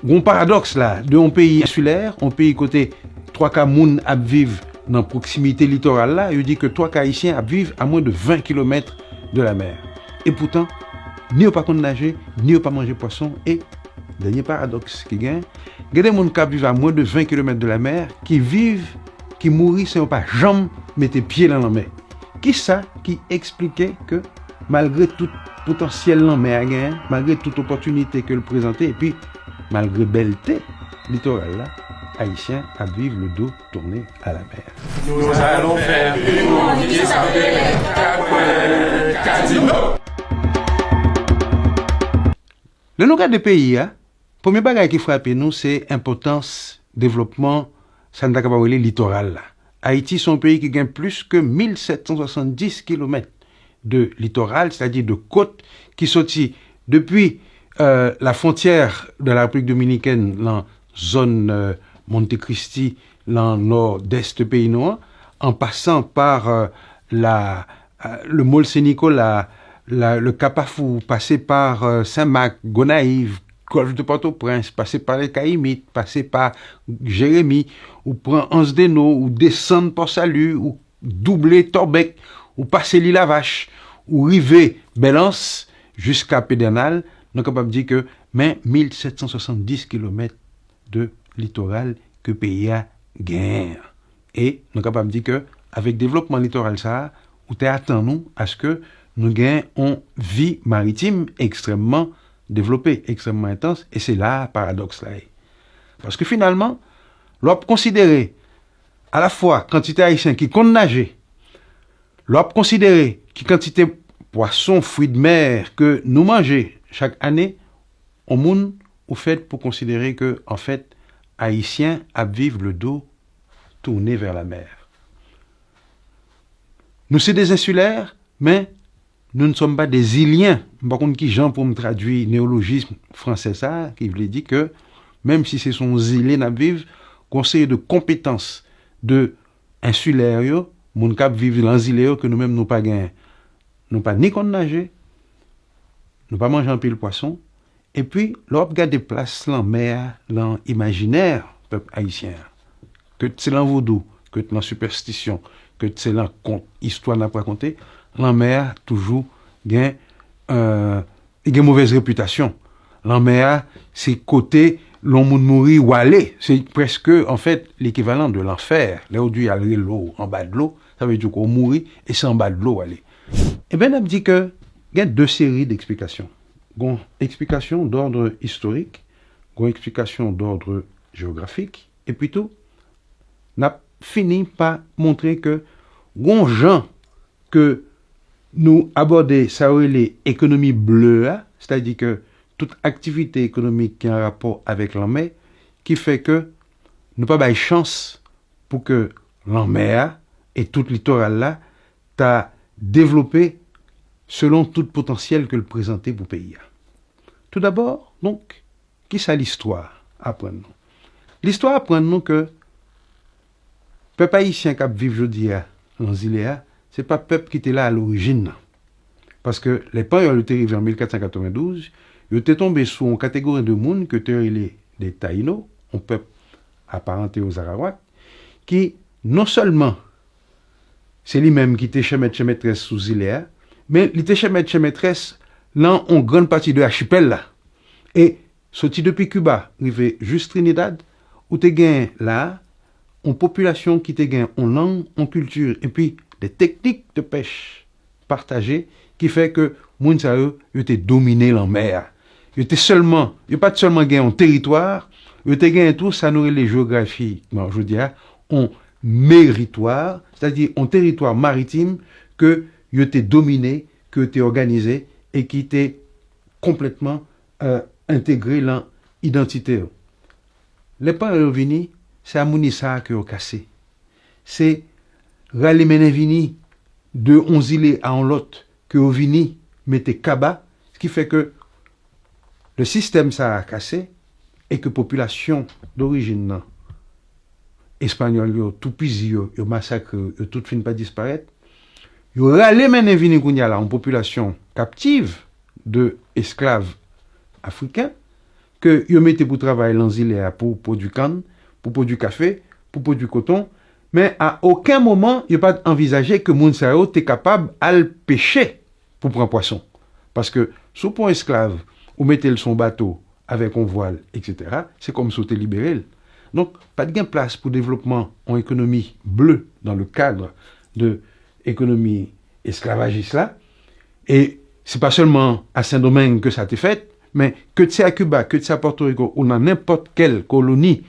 un paradoxe là, de un pays insulaire, un pays côté 3 cas moun à vivre dans proximité littorale là, il dit que 3 cas haïtiens à vivre à moins de 20 km de la mer. Et pourtant, ni pas nager, ni pas manger poisson. Et dernier paradoxe qui gagne, il y a des gens qui vivent à moins de 20 km de la mer, qui vivent, qui mourent sans pas jamais mettre pied dans la mer. Qui ça qui expliquait que malgré tout potentiel en mer, malgré toute opportunité que le présentait, et puis malgré belleté littorale là, Haïtiens à vivre le dos tourné à la mer. Nous allons faire une mondiale avec Casino. Le nous des pays, premier bagage qui frappe nous, c'est l'importance développement Santa-Cabarole littoral. Haïti, c'est un pays qui gagne plus que 1770 km de littoral, c'est-à-dire de côte, qui sortit depuis la frontière de la République dominicaine, dans la zone Monte Cristi, dans le nord-est pays noir, en passant par le Mol-Saint-Nicolas, le Cap-Afou, passer par Saint-Marc, Gonaïve, Golfe de Port-au-Prince, passer par les Caïmites, passer par Jérémie, ou prendre Anse-des-Naux, ou descendre Port-Salut, ou doubler Torbec, ou passer l'île à Vache, ou river Belance jusqu'à Pédernal, nous sommes capables de dire que mais 1770 km de littoral que le pays a gagné. Et nous sommes capables de dire que avec le développement littoral, ça, nous attendons à ce que nous gagnons une vie maritime extrêmement développée, extrêmement intense, et c'est là le paradoxe là. Parce que finalement, l'on peut considérer à la fois quantité haïtienne qui compte nager, l'on peut considérer qui quantité poisson, fruits de mer que nous mangeons chaque année, au monde, au fait pour considérer que en fait, haïtiens à vivre le dos tourné vers la mer. Nous sommes des insulaires, mais nous ne sommes pas des îliens. Par contre, qui Jean pour me traduire néologisme français ça, qui veut dire que même si c'est son îlets à vivre, conseil de compétences de insulaires, mon cap vivre dans îlets que nous-mêmes nous pas gain, nous pas ni qu'on nager, nous pas manger un pile poisson, et puis l'on regarde des places dans mer, dans imaginaire peuple haïtien, que c'est dans vaudou, que c'est dans superstition, que c'est dans conte, histoire n'a pas raconté, la mer toujours gain une mauvaise réputation. La mer c'est côté l'on moun mourir ou aller, c'est presque en fait l'équivalent de l'enfer. Là où il y a l'eau en bas de l'eau, ça veut dire qu'on mourit et c'est en bas de l'eau aller. Et bien on dit que il y a deux séries d'explications. Une explication d'ordre historique, une explication d'ordre géographique, et plutôt on a fini par montrer que les gens que nous abordons, ça les économies bleues, c'est-à-dire que toute activité économique qui a un rapport avec la mer, qui fait que nous pas de chance pour que la mer et tout le littoral là, t'a développé selon tout potentiel que le présentait pour le pays. Tout d'abord, donc, qui c'est l'histoire apprendre-nous? L'histoire apprendre-nous que le peuple haïtien qui vit aujourd'hui dans l'île, ce n'est pas le peuple qui était là à l'origine. Parce que les gens qui ont été arrivés en 1492, ils étaient tombés sous une catégorie de monde que étaient des Taïnos, un peuple apparenté aux Arawaks, qui non seulement c'est lui-même qui était chez maîtresse sous l'île, mais il était chez maîtresse dans une grande partie de l'archipel là. Et sorti depuis Cuba, arrivé juste Trinidad, où tu gagné là, une population qui te gagne en langue, en culture, et puis des techniques de pêche partagées, qui fait que moun sa yo était dominé la mer. Yo pas seulement gagné un territoire, yo te gagné tout ça nourrit les géographies, je veux dire, un méritoire, c'est-à-dire un territoire maritime que yo était dominé, que était organisé et qui était complètement intégré dans l'identité. Les pas venus, c'est Amounissa qui ont cassé. C'est râler vini de 11 îles à un lot que ont vini mettre Kaba, ce qui fait que le système ça a cassé et que la population d'origine espagnole, tout pisi, yo massacre, tout fin pas disparaître. Yo râler vini kounya là, une population captive de esclaves africains que ils mettaient pour travailler dans l'île pour produire canne, pour produire café, pour produire coton, mais à aucun moment, il n'y a pas envisagé que moun sa yo était capable à le pêcher pour prendre poisson. Parce que sous pont esclave, ou mettez son bateau avec un voile, etc., c'est comme sauter libéré. Donc, pas de gain place pour développement en économie bleue dans le cadre de l'économie esclavagiste là. Et c'est pas seulement à Saint-Domingue que ça a été fait, mais que c'est à Cuba, que c'est à Porto Rico, ou dans n'importe quelle colonie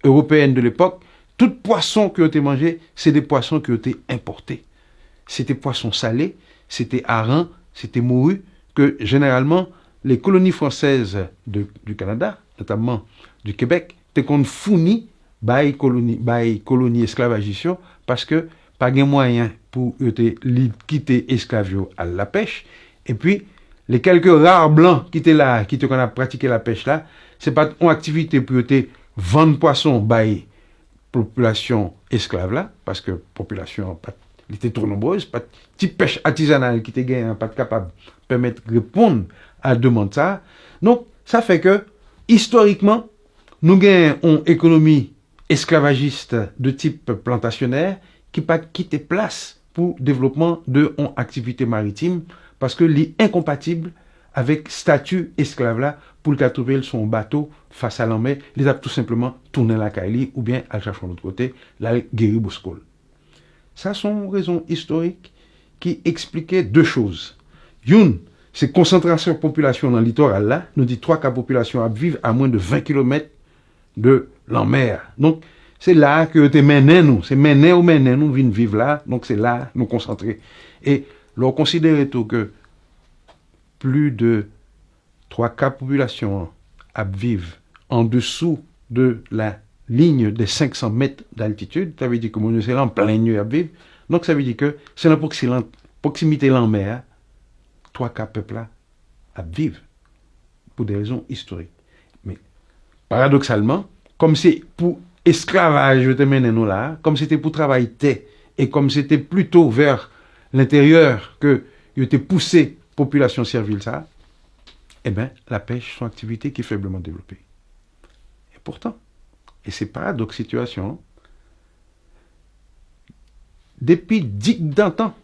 européenne de l'époque, tout poisson qui a été mangé, c'est des poissons qui ont été importés. C'était poissons salés, c'était harengs, c'était morue, que généralement, les colonies françaises du Canada, notamment du Québec, étaient qu'on fournit by colonie esclavagiste parce que pas de moyen pour quitter esclavio à la pêche. Et puis, les quelques rares blancs qui étaient là, qui ont pratiqué la pêche là, c'est pas une activité pour vendre poisson by population esclave là, parce que population était trop nombreuse, pas de petite pêche artisanale qui était gagnée, pas capable de permettre de répondre à la demande ça. Donc, ça fait que, historiquement, nous gagnons une économie esclavagiste de type plantationnaire qui pas quitter place pour le développement de une activité maritime parce que c'est incompatible avec statut esclave là pour le trouver son bateau face à la mer, il a tout simplement tourné la Kaili ou bien à chercher de l'autre côté, la guéri Bouskol. Ça sont des raisons historiques qui expliquaient deux choses. Une, c'est concentration de population dans le littoral là, nous dit trois cas population à vivre à moins de 20 km de la mer. Donc, c'est là que te mené nous, c'est mené ou mené nous venons vivre là, donc c'est là nous concentrer. Et l'on considère tout que plus de 3 cas population à vivre en dessous de la ligne des 500 mètres d'altitude, ça veut dire que mon c'est là en plein nuit à vivre. Donc ça veut dire que c'est la proximité de la mer, 3 cas peuple là à vivre pour des raisons historiques. Mais paradoxalement, comme c'est pour esclavage je te mène nous là, comme c'était pour travailler et comme c'était plutôt vers l'intérieur que il était poussé population servile ça, eh bien la pêche sont activité qui est faiblement développée. Et pourtant, et c'est paradoxe situation, depuis 10 ans,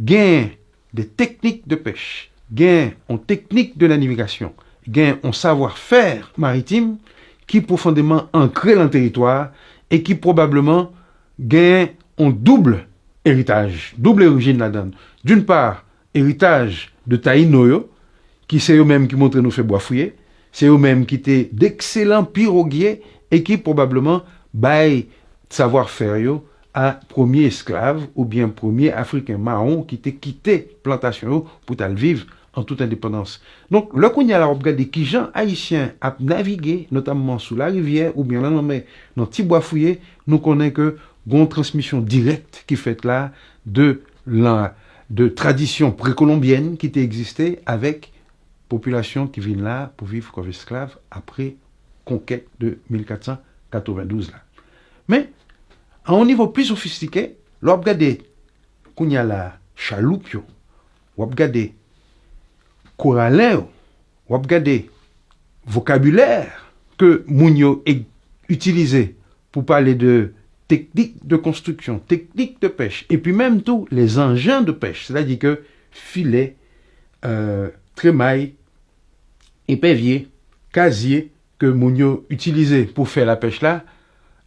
gain des techniques de pêche, gain en technique de la navigation, gain en savoir-faire maritime qui profondément ancré dans le territoire et qui probablement gain un double héritage, double origine là-dedans. D'une part, héritage de Taïnoyo, qui c'est eux-mêmes qui montrent nous fait bois fouiller, c'est eux-mêmes qui étaient d'excellents piroguiers et qui probablement baillent savoir-faire yo à premier esclave ou bien premier africain marron qui était quitté plantation pour aller vivre en toute indépendance. Donc, là qu'on y a la regardé qui gens haïtiens a navigué, notamment sous la rivière ou bien là dans petit bois fouillé, nous connaissons que une transmission directe qui fait là de tradition précolombienne qui était existée avec population qui vient là pour vivre comme esclave après conquête de 1492 là. Mais à un niveau plus sophistiqué, l'on regarde qu'on y a la chaloupe, on regarde corallin, on regarde vocabulaire que Mounio est utilisé pour parler de technique de construction, technique de pêche, et puis même tous les engins de pêche, c'est-à-dire que filet, trémaille, épervier, casier que Mounio utilisait pour faire la pêche là,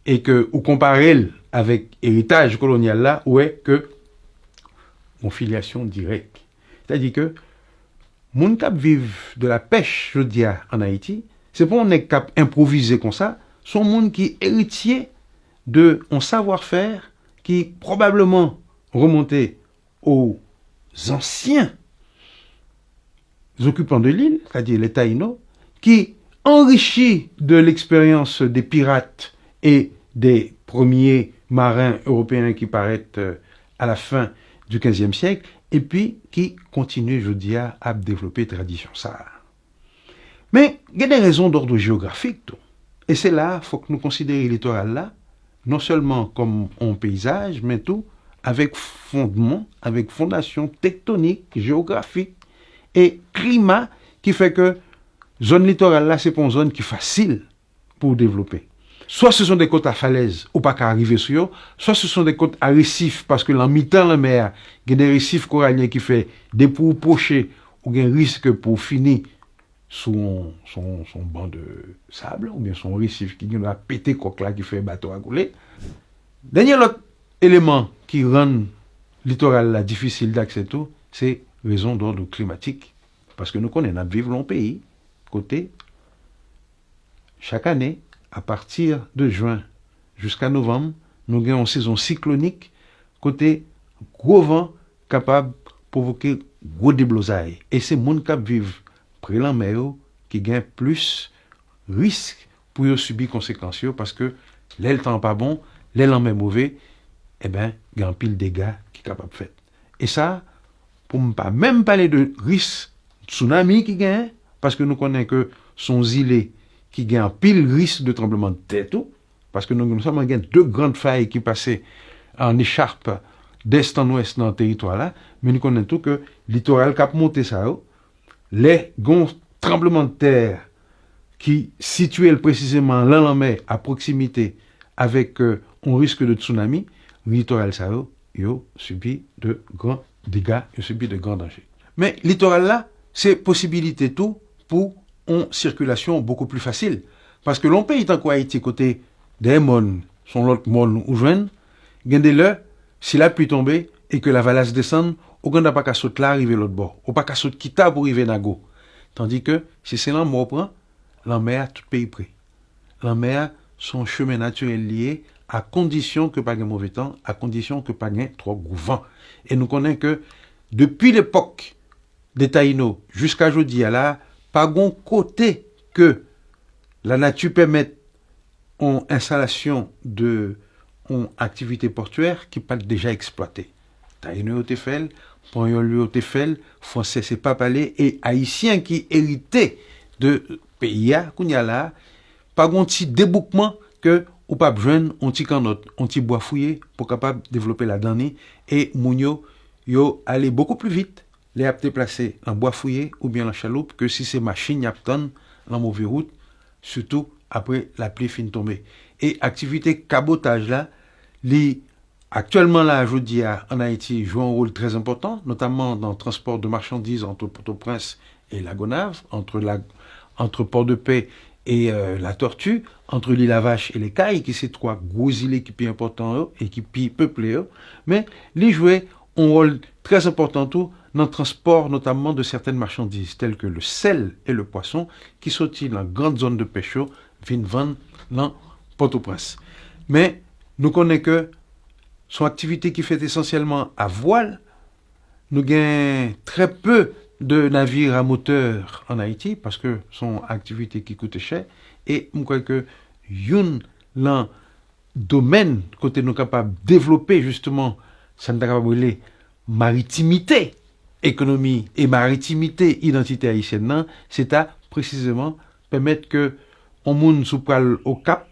et que, ou comparé avec héritage colonial là, où est que mon filiation directe. C'est-à-dire que moun kap vive de la pêche, je dis en Haïti, c'est pas on est cap improviser comme ça, sont moun qui héritier de un savoir-faire qui probablement remontait aux anciens occupants de l'île, c'est-à-dire les Taïnos, qui enrichis de l'expérience des pirates et des premiers marins européens qui paraissent à la fin du XVe siècle, et puis qui continuent, je dis, à développer tradition ça. Mais il y a des raisons d'ordre géographique, tout. Et c'est là, il faut que nous considérions le littoral là, non seulement comme un paysage, mais tout avec fondement, avec fondation tectonique, géographique et climat qui fait que zone littorale là, c'est pas une zone qui est facile pour développer. Soit ce sont des côtes à falaise, ou pas qu'à arriver sur eux, soit ce sont des côtes à récifs, parce que dans mi-temps la mer, il y a des récifs coralliens qui fait des pour pocher, ou il y a un risque pour finir sous son banc de sable, ou bien son récif qui a pété coque là, qui fait un bateau à couler. Dernier autre élément qui rend le littoral là difficile d'accès tout, c'est raison d'ordre climatique. Parce que nous connaissons, nous vivons dans le pays, côté, chaque année, à partir de juin jusqu'à novembre, nous avons une saison cyclonique, côté gros vent capable de provoquer gros déblosailles. Et c'est les gens qui vivent près de la mer qui gagnent plus risque pour subir les conséquences parce que le temps pas bon, le mer mauvais, eh bien, il y a un pile de dégâts qui sont capables de faire. Et ça, pour ne pas même parler de risque tsunami qui gagne, parce que nous connaissons que son îlets qui gagne un pile risque de tremblement de terre, tout, parce que nous avons deux grandes failles qui passaient en écharpe d'est en ouest dans le territoire là, mais nous connaissons tout que le littoral cap monté ça, les grands tremblements de terre qui situaient précisément là en mer à proximité avec un risque de tsunami, le littoral ça, yo subit de grands dégâts, yo subit de grands dangers. Mais le littoral là, c'est possibilité tout pour une circulation beaucoup plus facile. Parce que l'on pays tant qu'Haïti côté des mônes, son l'autre mône ou joine, gende le, si la pluie tombe et que la valasse descend, on n'a pas qu'à sauter là, arriver l'autre bord. On pas qu'à sauter quitta pour arriver nago. Tandis que, si c'est là, on prend, la mer, tout pays près. La mer, son chemin naturel lié, à condition que pas de mauvais temps, à condition que pas de trop gros vent. Et nous connaissons que, depuis l'époque des Taïnos jusqu'à aujourd'hui, là, pas de côté que la nature permette une installation de une activité portuaire qui peut déjà exploiter. Taïno au Tefel, Ponyolu au Tefel, Français c'est pas parler, et Haïtiens qui héritaient de pays, qu'on y a là, pas un petit débouquement que ou pas besoin un petit canotte, un petit bois fouillé pour capable développer la donnée et mounio yo aller beaucoup plus vite les a déplacer en bois fouillé ou bien en chaloupe que si c'est machine yapton en mauvaise route, surtout après la pluie fin tomber. Et activité cabotage là, actuellement là, je dis en Haïti joue un rôle très important, notamment dans le transport de marchandises entre Port-au-Prince et la Gonave, entre Port-de-Paix et la Tortue, entre l'île à Vache et les Cailles, qui sont trois gros îles qui sont importants et qui sont peuplés. Mais les jouer un rôle très important tout dans le transport notamment de certaines marchandises, telles que le sel et le poisson, qui sont dans la grande zone de pêche, viennent vendre dans Port-au-Prince. Mais nous connaissons que son activité qui fait essentiellement à voile, nous gagnons très peu de navires à moteur en Haïti, parce que son activité qui coûte cher, et nous crois que un domaine côté nous capable de développer justement, ça nous capable de maritimité, économie et maritimité, identité haïtienne, c'est à précisément permettre que on monde sous au Cap,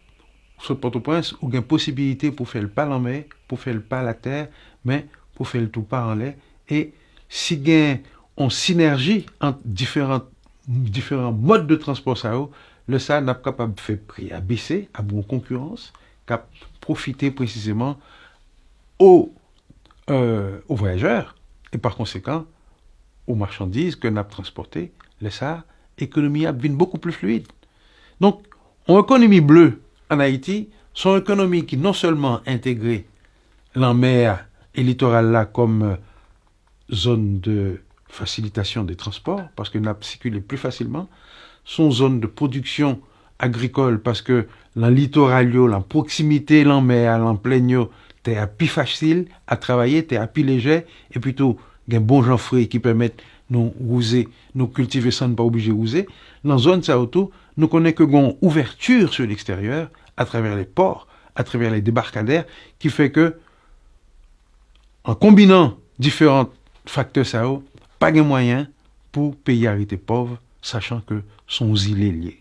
sur Port-au-Prince, ou une possibilité pour faire le pas en mer, pour faire le pas à la terre, mais pour faire le tout pas en l'air. Et si il y a une synergie entre différents modes de transport, le ça n'a pas capable de faire prix à baisser, à bonne concurrence, qu'à profiter précisément aux voyageurs, et par conséquent, aux marchandises que n'a transportées, le ça, économie a devient beaucoup plus fluide. Donc, en économie bleue, en Haïti, son économie qui non seulement intégrée la mer et le littoral là comme zone de facilitation des transports, parce que n'a circulé plus facilement, son zone de production agricole, parce que dans le littoral, la proximité, la mer, la plaine, t'es à plus facile à travailler, t'es à plus léger, et plutôt, il y a un bon gens frais qui permettent nous rouser, nous cultiver sans ne pas obligé de rouser. Dans la zone ça autour, nous connaissons que une ouverture sur l'extérieur, à travers les ports, à travers les débarcadères, qui fait que, en combinant différents facteurs ça, pas de moyens pour payer arrêter pauvre, sachant que son île est lié.